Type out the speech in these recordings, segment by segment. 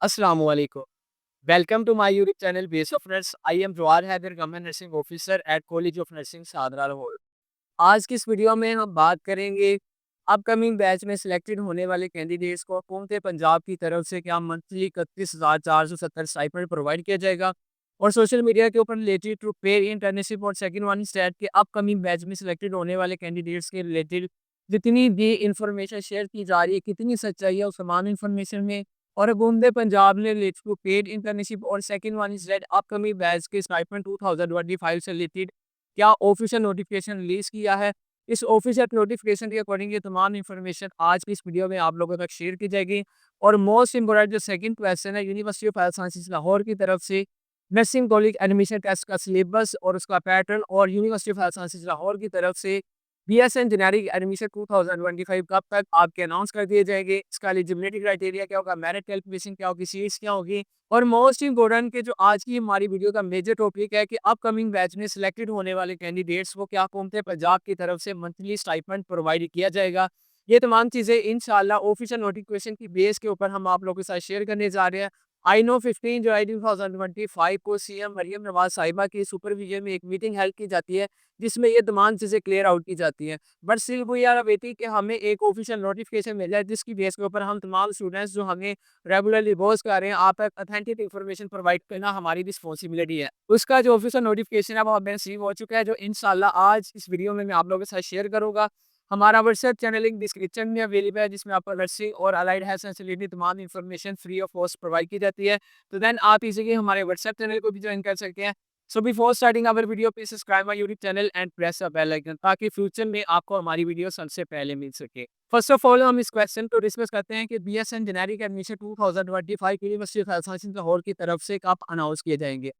Assalamualaikum. Welcome to my YouTube channel Base of Nurse. I am Jawar Haider, Government Nursing Officer at College of Nursing Sadra Lahore. आज की इस video में हम बात करेंगे अपकमिंग बैच में सिलेक्टेड होने वाले कैंडिडेट्स को हुकूमत पंजाब की तरफ से क्या मंथली 31,470 स्टाइपेंड प्रोवाइड किया जाएगा और सोशल मीडिया के ऊपर रिलेटेड टू पेड इंटर्नशिप और सेकंड वन स्टेट के अपकमिंग बैच में सिलेक्टेड होने वाले कैंडिडेट्स के रिलेटेड जितनी भी इंफॉर्मेशन शेयर की जा रही है कितनी सच्चाई है उस तमाम इंफॉर्मेशन में और हुकूमत पंजाब ने रिलेटेड टू पेड इंटर्नशिप और second one state upcoming batch के स्टाइपेंड 2025 से रिलेटेड क्या ऑफिशियल नोटिफिकेशन रिलीज किया है। इस ऑफिशियल नोटिफिकेशन के अकॉर्डिंग ये तमाम इन्फॉर्मेशन आज की इस वीडियो में आप लोगों तक शेयर की जाएगी। और मोस्ट इंपोर्टेंट जो सेकंड क्वेश्चन है, university of health sciences Lahore की तरफ से नर्सिंग कॉलेज एडमिशन टेस्ट का सिलेबस और उसका पैटर्न और university of health sciences Lahore की तरफ से बीएसएन जेनेरिक एडमिशन 2025 कब तक आपके अनाउंस कर दिए जाएंगे, इसका एलिजिबिलिटी क्राइटेरिया क्या होगा, मेरिट कैलकुलेशन क्या होगी, सीट्स क्या होगी। और मोस्ट इंपोर्टेंट के जो आज की हमारी वीडियो का मेजर टॉपिक है कि अपकमिंग बैच में सिलेक्टेड होने वाले कैंडिडेट्स को क्या हुकूमत पंजाब की तरफ से मंथली स्टाइपेंड प्रोवाइड किया जाएगा। ये तमाम चीज़ें इंशाल्लाह ऑफिशियल नोटिफिकेशन की बेस के ऊपर हम आप लोगों के साथ शेयर करने जा रहे हैं। आई नो 15 जुलाई 2025 को सीएम मरियम नवाज साहिबा की सुपरविजन में एक मीटिंग हेल्ड की जाती है जिसमें ये तमाम चीज़ें क्लियर आउट की जाती हैं। But still we are waiting कि हमें एक ऑफिशियल नोटिफिकेशन मिल जाए जिसकी बेस के ऊपर हम तमाम स्टूडेंट्स जो हमें रेगुलरली बोर्स कर रहे हैं आप तक अथेंटिक इन्फॉर्मेशन प्रोवाइड करना हमारी रिस्पॉन्सिबिलिटी है। उसका जो ऑफिशियल नोटिफिकेशन है वो हमें रिसीव हो चुका है जो इंशाल्लाह आज इस वीडियो में मैं आप लोगों के साथ शेयर करूँगा। हमारा व्हाट्सएप चैनल लिंक डिस्क्रिप्शन में अवेलेबल है जिसमें आपको नर्सिंग और अलाइड हेल्थ से रिलेटेड तमाम information free of cost provide की जाती है। तो देन आप इजीली हमारे व्हाट्सएप चैनल को भी ज्वाइन कर सकते हैं। So before starting our video please subscribe my YouTube channel and press the bell icon ताकि फ्यूचर में आपको हमारी वीडियो सबसे पहले मिल सके। फर्स्ट ऑफ ऑल हम इस क्वेश्चन को डिस्कस करते हैं कि BSN generic admission 2025 university of health sciences Lahore की तरफ से कब अनाउंस किए जाएंगे।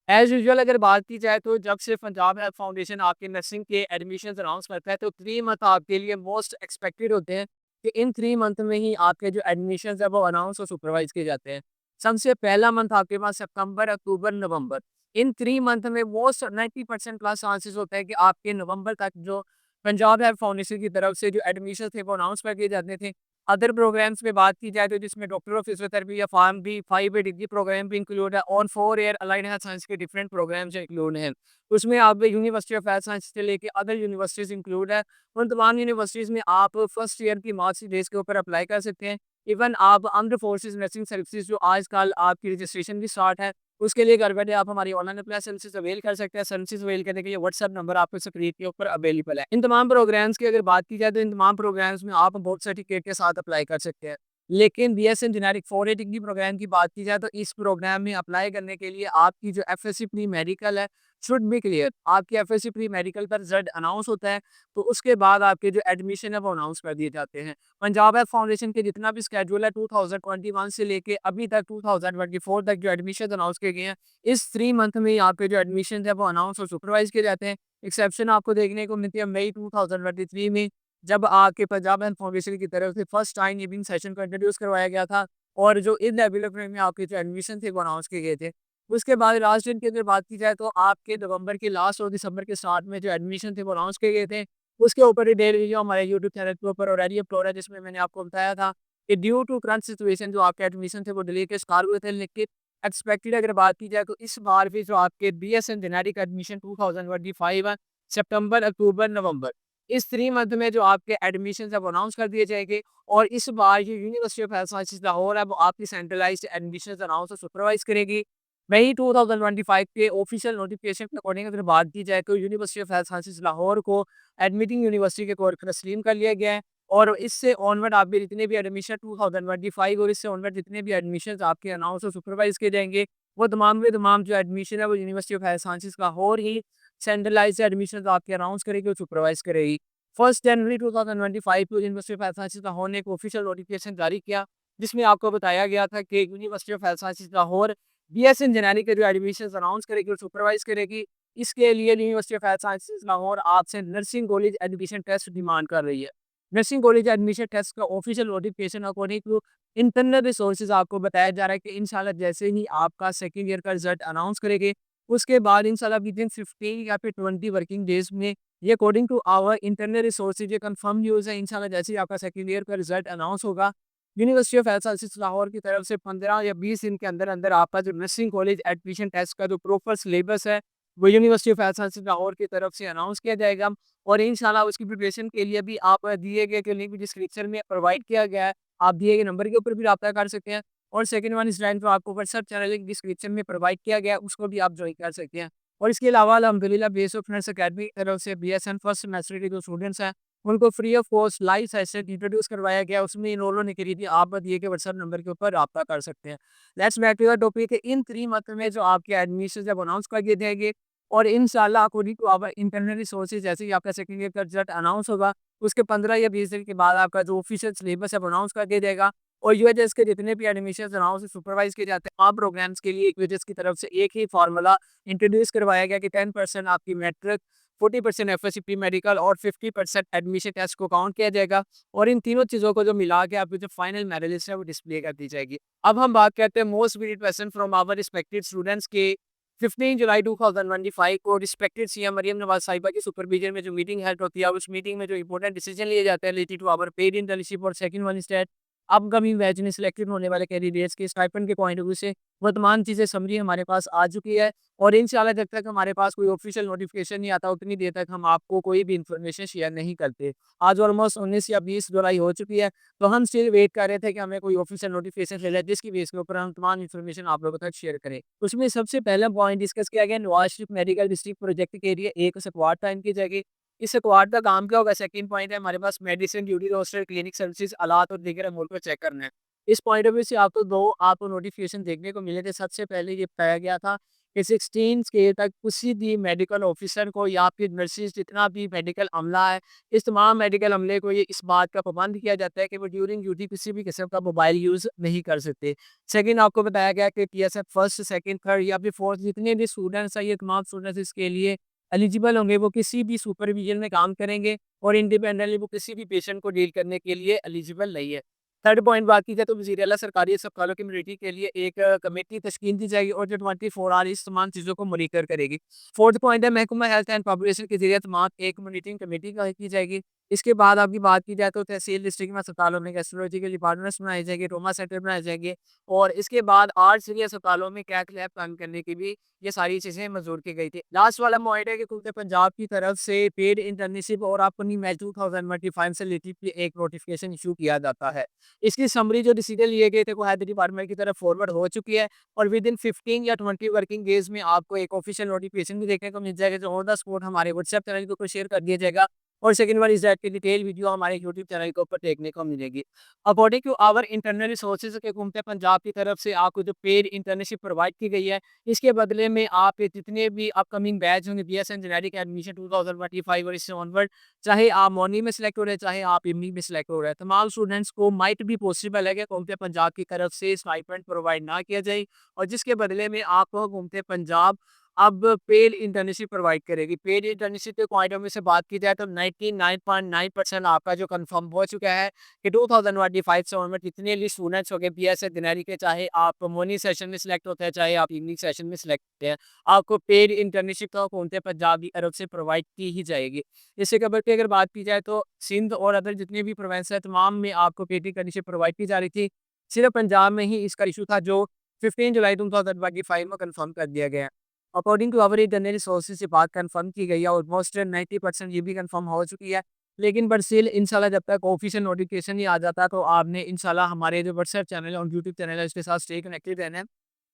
एज यूजुअल अगर बात की जाए तो जब से पंजाब हेल्थ फाउंडेशन आपके नर्सिंग के एडमिशन अनाउंस करता है तो 3 मंथ आपके लिए मोस्ट एक्सपेक्टेड होते हैं कि इन 3 मंथ में ही आपके जो एडमिशन है वो अनाउंस और सुपरवाइज किए जाते हैं। सबसे पहला मंथ आपके पास सितंबर, अक्टूबर, नवंबर, इन 3 मंथ में मोस्ट 90% प्लस चांसेस होते हैं कि आपके नवंबर तक जो पंजाब हेल्थ फाउंडेशन की तरफ से जो एडमिशन थे वो अनाउंस कर दिए जाते थे। अदर प्रोग्राम्स में बात की जाए तो जिसमें डॉक्टर ऑफ फिजियोथेरेपी या फार्म भी 5 डिग्री प्रोग्राम भी इंक्लूड है और 4 ईयर अलाइड हेल्थ साइंस के डिफरेंट प्रोग्राम्स इंक्लूड हैं। उसमें आप यूनिवर्सिटी ऑफ हेल्थ साइंस से लेके अदर यूनिवर्सिटीज़ इंक्लूड है। उन तमाम यूनिवर्सिटीज़ में आप फर्स्ट ईयर की मार्क्स बेस के ऊपर अप्लाई कर सकते हैं। इवन आप आर्म्ड फोर्सेज नर्सिंग सर्विसेज जो आजकल आपकी रजिस्ट्रेशन भी स्टार्ट है उसके लिए घर बैठे आप हमारी ऑनलाइन अप्लाई सर्विसेज अवेल कर सकते हैं। सर्विसेज अवेल करने के लिए व्हाट्सएप नंबर आपको स्क्रीन के ऊपर अवेलेबल है। इन तमाम प्रोग्राम्स की अगर बात की जाए तो इन तमाम प्रोग्राम्स में आप बोर्ड सर्टिफिकेट के साथ अप्लाई कर सकते हैं। लेकिन बीएसएन जेनेरिक 4 डिग्री प्रोग्राम की बात की जाए तो इस प्रोग्राम में अप्लाई करने के लिए आपकी जो एफएससी प्री मेडिकल है शुड बी क्लियर। आपकी एफएससी प्री मेडिकल पर रिजल्ट अनाउंस होता है तो उसके बाद आपके जो एडमिशन है वो अनाउंस कर दिए जाते हैं। पंजाब हेल्थ फाउंडेशन के जितना भी स्केड्यूल है 2021 से लेके अभी तक 2024 तक जो एडमिशन अनाउंस किए गए हैं इस 3 मंथ में ही आपके जो एडमिशन है वो अनाउंस और सुपरवाइज किए जाते हैं। एक्सेप्शन आपको देखने को मिलती है मई 2023 में जब आपके पंजाब हेल्थ फाउंडेशन की तरफ से फर्स्ट टाइम इवनिंग सेशन को इंट्रोड्यूस करवाया गया था और जो इन डेवलपमेंट में आपके जो एडमिशन थे वो अनाउंस किए गए थे। उसके बाद लास्ट डेट की अगर बात की जाए तो आपके नवंबर के लास्ट और दिसंबर के स्टार्ट में जो एडमिशन थे वो अनाउंस किए गए थे। उसके ऊपर डिटेल वीडियो हमारे यूट्यूब चैनल के ऊपर ऑलरेडी अपलोड है जिसमें मैंने आपको बताया था कि ड्यू टू करंट सिचुएशन जो आपके एडमिशन थे वो डिले के शिकार हुए थे। लेकिन एक्सपेक्टेड अगर बात की जाए तो इस बार भी जो आपके बीएसएन जेनेरिक एडमिशन 2025 है सितंबर, अक्टूबर, नवंबर, इस 3 मंथ में जो आपके एडमिशन है वो अनाउंस कर दिए जाएंगे। और इस बार जो university of health sciences Lahore है वो आपकी सेंट्रलाइज्ड एडमिशन अनाउंस और सुपरवाइज करेगी। वही 2025 के ऑफिशियल नोटिफिकेशन के अकॉर्डिंग अगर बात की जाए तो university of health sciences Lahore को एडमिटिंग यूनिवर्सिटी के तौर पर तस्लीम कर लिया गया है। और इससे ऑनवर्ड आप भी जितने भी एडमिशन 2025 और इससे ऑनवर्ड जितने भी एडमिशन आपके अनाउंस और सुपरवाइज किए जाएंगे वो तमाम के तमाम जो एडमिशन है वो university of health sciences Lahore he centralised admission आपके अनाउंस करेगी और सुपरवाइज करेगी। 1 जनवरी 2025 को university of health sciences Lahore ने एक ऑफिशियल नोटिफिकेशन जारी किया जिसमें आपको बताया गया था कि university of health sciences Lahore BSN generic के जो एडमिशन अनाउंस करेगी और सुपरवाइज करेगी। इसके लिए University of health sciences Lahore आपसे nursing college admission test demand कर रही है। नर्सिंग कॉलेज एडमिशन टेस्ट का official notification according to internal resources आपको बताया जा रहा है कि इंशाल्लाह जैसे ही आपका सेकंड ईयर का रिजल्ट अनाउंस करेंगे उसके बाद इंशाल्लाह विद इन 15 या फिर 20 वर्किंग डेज में ये according to our internal resources ये कंफर्म न्यूज़ है। इंशाल्लाह जैसे ही आपका सेकंड ईयर का रिजल्ट अनाउंस होगा university of health sciences Lahore की तरफ से 15 या 20 दिन के अंदर अंदर आपका जो नर्सिंग कॉलेज एडमिशन टेस्ट का जो प्रॉपर सिलेबस है वो university of health sciences Lahore की तरफ से अनाउंस किया जाएगा। और इंशाल्लाह उसकी प्रिपरेशन के लिए भी आप दिए गए लिंक डिस्क्रिप्शन में प्रोवाइड किया गया है, आप दिए गए नंबर के ऊपर भी रब्ता कर सकते हैं। और सेकंड वन इस लाइन तो आपको व्हाट्सएप चैनल लिंक डिस्क्रिप्शन में प्रोवाइड किया गया है, उसको भी आप ज्वाइन कर सकते हैं। और इसके अलावा अल्हम्दुलिल्लाह बेस ऑफ नर्स अकेडमी की तरफ से बीएसएन फर्स्ट सेमेस्टर के जो स्टूडेंट्स हैं उनको free of cost live session introduce करवाया गया, उसमें इनरोल होने के लिए भी आप दिए गए व्हाट्सएप नंबर के ऊपर रब्ता कर सकते हैं। Let's back to the topic. In 3 month में जो आपके एडमिशन जब अनाउंस कर दिए जाएंगे और इंशाल्लाह according to our internal resources जैसे ही आपका सेकंड ईयर का रिजल्ट अनाउंस होगा उसके 15 या 20 दिन के बाद आपका जो ऑफिशियल सिलेबस है अनाउंस कर दिया जाएगा। और यूएचएस के जितने भी एडमिशन अनाउंस सुपरवाइज किए जाते हैं आप प्रोग्राम्स के लिए यूएचएस की तरफ से एक ही फार्मूला इंट्रोड्यूस करवाया गया कि 10% आपकी मैट्रिक, 40% एफएससी प्री मेडिकल और 50% एडमिशन टेस्ट को काउंट किया जाएगा। और इन तीनों चीज़ों को जो मिला के आपकी जो फाइनल मेरिट लिस्ट है वो डिस्प्ले कर दी जाएगी। अब हम बात करते हैं most visited person from our respected students के 15 जुलाई 2025 को रिस्पेक्टेड सीएम मरियम नवाज साहिबा की सुपरविजन में जो मीटिंग हेल्ड होती है उस मीटिंग में जो इंपॉर्टेंट डिसीजन लिए जाते हैं related to our paid internship और second one state upcoming batch में सिलेक्टेड होने वाले कैंडिडेट्स के स्टाइपेंड के पॉइंट ऑफ व्यू से वर्तमान चीज़ें समरी हमारे पास आ चुकी है। और इंशाल्लाह जब तक हमारे पास कोई ऑफिशियल नोटिफिकेशन नहीं आता उतनी देर तक हम आपको कोई भी इन्फॉर्मेशन शेयर नहीं करते। आज ऑलमोस्ट 19 या 20 जुलाई हो चुकी है, तो हम स्टिल वेट कर रहे थे कि हमें कोई ऑफिशियल नोटिफिकेशन मिले जिसकी बेस के ऊपर हम तमाम इन्फॉर्मेशन आप लोगों तक शेयर करें। उसमें सबसे पहला पॉइंट डिस्कस किया गया Nawaz Sharif medical district project के लिए एक स्क्वाड टाइम की जाएगी। इस स्क्वाड का काम क्या होगा? सेकंड पॉइंट है हमारे पास medicine duty roster clinic services आलात और दीगर अमूल को चेक करना है। इस पॉइंट ऑफ व्यू से आपको दो आपको नोटिफिकेशन देखने को मिले थे। सबसे पहले ये बताया गया था कि 16 स्केल तक किसी भी मेडिकल ऑफिसर को या फिर नर्सिस जितना भी मेडिकल अमला है इस तमाम मेडिकल अमले को ये इस बात का पाबंद किया जाता है कि वो ड्यूरिंग ड्यूटी किसी भी किस्म का मोबाइल यूज़ नहीं कर सकते। सेकंड आपको बताया गया कि टीएसएफ फर्स्ट सेकंड थर्ड या फिर फोर्थ जितने भी स्टूडेंट्स हैं ये तमाम स्टूडेंट्स इसके लिए एलिजिबल होंगे, वो किसी भी सुपरविजन में काम करेंगे और इंडिपेंडेंटली वो किसी भी पेशेंट को डील करने के लिए एलिजिबल नहीं है। थर्ड पॉइंट बात की जाए तो वज़ीर आला सरकारी अस्पतालों की कम्युनिटी के लिए एक कमेटी तश्कील दी जाएगी और जो 24 आवर इस तमाम चीज़ों को मॉनिटर करेगी। फोर्थ पॉइंट है महकमा हेल्थ एंड पॉपुलेशन के ज़रिए तमाम एक मॉनिटरिंग कमेटी का की जाएगी। इसके बाद आपकी बात की जाए तो तहसील डिस्ट्रिक्ट में अस्पतालों में गैस्ट्रोलॉजी के डिपार्टमेंट्स बनाए जाएंगे, ट्रॉमा सेंटर बनाए जाएंगे। और इसके बाद 8 सिटी अस्पतालों में कैथ लैब काम करने की भी ये सारी चीज़ें मंजूर की गई थी। लास्ट वाला पॉइंट है कि खुद पंजाब की तरफ से पेड इंटर्नशिप और अपनी मैच 2025 से रिलेटेड एक नोटिफिकेशन इशू किया जाता है। इसकी समरी जो डिसीजन लिए गए थे वो हेल्थ डिपार्टमेंट की तरफ फॉरवर्ड हो चुकी है और विद इन 15 या 20 वर्किंग डेज में आपको एक ऑफिशियल नोटिफिकेशन भी देखने को मिल जाएगा जो ऑन द स्पॉट हमारे व्हाट्सएप चैनल के ऊपर शेयर कर दिया जाएगा। और सेकंड वन इज दैट की डिटेल वीडियो हमारे यूट्यूब चैनल के ऊपर देखने को मिलेगी। According to our internal resources के हुकूमत पंजाब की तरफ से आपको जो पेड इंटर्नशिप प्रोवाइड की गई है इसके बदले में आप जितने भी अपकमिंग बैच होंगे बीएसएन जेनेरिक एडमिशन 2025 और इससे ऑनवर्ड, चाहे आप मॉर्निंग में सिलेक्ट हो रहे हैं चाहे आप इवनिंग में सिलेक्ट हो रहे हैं, तमाम स्टूडेंट्स को माइट भी पॉसिबल है कि हुकूमत पंजाब की तरफ से स्टाइपेंड प्रोवाइड ना किया जाए और जिसके बदले में आपको हुकूमत पंजाब अब पेड इंटर्नशिप प्रोवाइड करेगी। पेड इंटर्नशिप के पॉइंट ऑफ व्यू से बात की जाए तो 99.9% आपका जो कंफर्म हो चुका है कि 2025 से ऑनवर्ड जितने भी स्टूडेंट्स हो गए बीएसए दिनारी के, चाहे आप मॉर्निंग सेशन में सिलेक्ट होते हैं चाहे आप इवनिंग सेशन में सिलेक्ट होते हैं, आपको पेड इंटर्नशिप तो हुकूमत पंजाब की तरफ से प्रोवाइड की ही जाएगी। इससे कबर की अगर बात की जाए तो सिंध और अदर जितने भी प्रोवेंस है तमाम में आपको पेड इंटर्नशिप प्रोवाइड की जा रही थी। सिर्फ पंजाब में ही इसका इशू था जो 15 जुलाई 2025 में कन्फर्म कर दिया गया। According to our internal sources से बात कंफर्म की गई है, ऑलमोस्ट 90% ये भी कंफर्म हो चुकी है। लेकिन बट स्टिल इंशाल्लाह जब तक ऑफिशियल नोटिफिकेशन नहीं आ जाता तो आपने इंशाल्लाह हमारे जो व्हाट्सएप चैनल है और यूट्यूब चैनल है उसके साथ स्टे कनेक्टेड रहना है।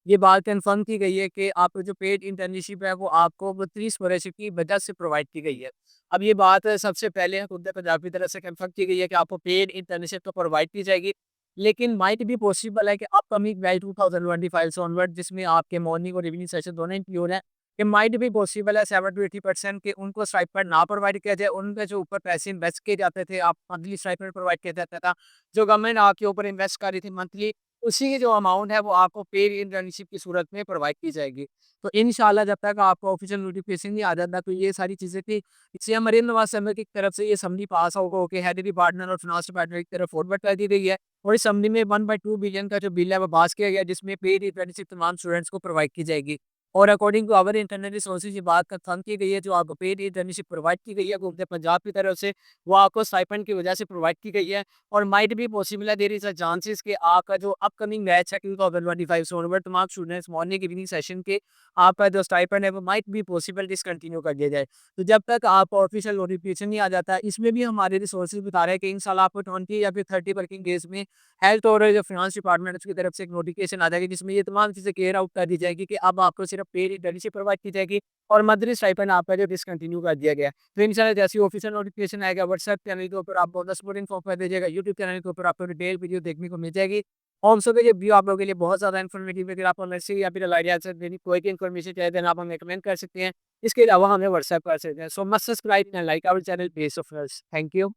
ये बात कंफर्म की गई है कि आपको जो पेड इंटर्नशिप है वो आपको 32 स्कॉलरशिप की वजह से प्रोवाइड की गई है। अब ये बात सबसे पहले हुकूमत पंजाब की तरफ से कंफर्म की गई है कि आपको पेड इंटर्नशिप तो प्रोवाइड की जाएगी, लेकिन माइट भी पॉसिबल है कि अपकमिंग बैच 2025 से ऑनवर्ड जिसमें आपके मॉर्निंग और इवनिंग सेशन दोनों इंक्लूड हैं, कि माइट भी पॉसिबल है 7 to 80% के उनको स्टाइपेंड ना प्रोवाइड किया जाए। उनके जो ऊपर पैसे इन्वेस्ट किए जाते थे, आप मंथली स्टाइपेंड प्रोवाइड किया जाता था, जो गवर्नमेंट आपके ऊपर इन्वेस्ट कर रही थी मंथली, उसी की जो अमाउंट है वो आपको पेड इंटर्नशिप की सूरत में प्रोवाइड की जाएगी। तो इंशाल्लाह जब तक आपको ऑफिशियल नोटिफिकेशन नहीं आ जाता तो ये सारी चीज़ें थी। सीएम मरीम नवाज साहब की तरफ से ये समरी पास होकर हेड डिपार्टमेंट और फिनांस डिपार्टमेंट की तरफ फॉरवर्ड कर दी गई है और इस समरी में 1/2 बिलियन का जो बिल है वो पास किया गया जिसमें पेड इंटर्नशिप तमाम स्टूडेंट्स को प्रोवाइड की जाएगी। और according to our internal resources ये बात कंफर्म की गई है, जो आपको पेड इंटर्नशिप प्रोवाइड की गई है घूमते पंजाब की तरफ से, वो आपको स्टाइपेंड की वजह से प्रोवाइड की गई है। और माइट भी पॉसिबल है, देयर इज अ चांसेस कि आपका जो अपकमिंग बैच है 2025 से ऑनवर्ड तमाम स्टूडेंट्स मॉर्निंग इवनिंग सेशन के आपका जो स्टाइपेंड है वो माइट भी पॉसिबल डिसकंटिन्यू कर दिया जाए। तो जब तक आपको ऑफिशियल नोटिफिकेशन नहीं आ जाता, इसमें भी हमारे रिसोर्सेज बता रहे हैं कि इन साल आपको 20 या फिर 30 वर्किंग डेज में हेल्थ और जो फाइनेंस डिपार्टमेंट उसकी तरफ से एक नोटिफिकेशन आ जाएगी, जिसमें ये तमाम चीज़ें क्लियर आउट कर दी जाएगी कि अब आपको सिर्फ पेड इंटर्नशिप प्रोवाइड की जाएगी और मंथली स्टाइपेंड आपका जो डिसकंटिन्यू कर दिया गया है। तो इंशाल्लाह जैसे ही ऑफिशियल नोटिफिकेशन आएगा व्हाट्सएप चैनल के ऊपर आपको ऑन द स्पॉट इन्फॉर्म कर दिया जाएगा, यूट्यूब चैनल के ऊपर आपको डिटेल वीडियो देखने को मिल जाएगी। होम सो का ये व्यू आप लोगों के लिए बहुत ज़्यादा इन्फॉर्मेटिव है। अगर आपको नर्सिंग या फिर आइडिया से देनी कोई भी इन्फॉर्मेशन चाहिए देन आप हमें कमेंट कर सकते हैं। इसके अलावा हमें व्हाट्सएप कर सकते हैं। So must subscribe and like our channel base of thank you.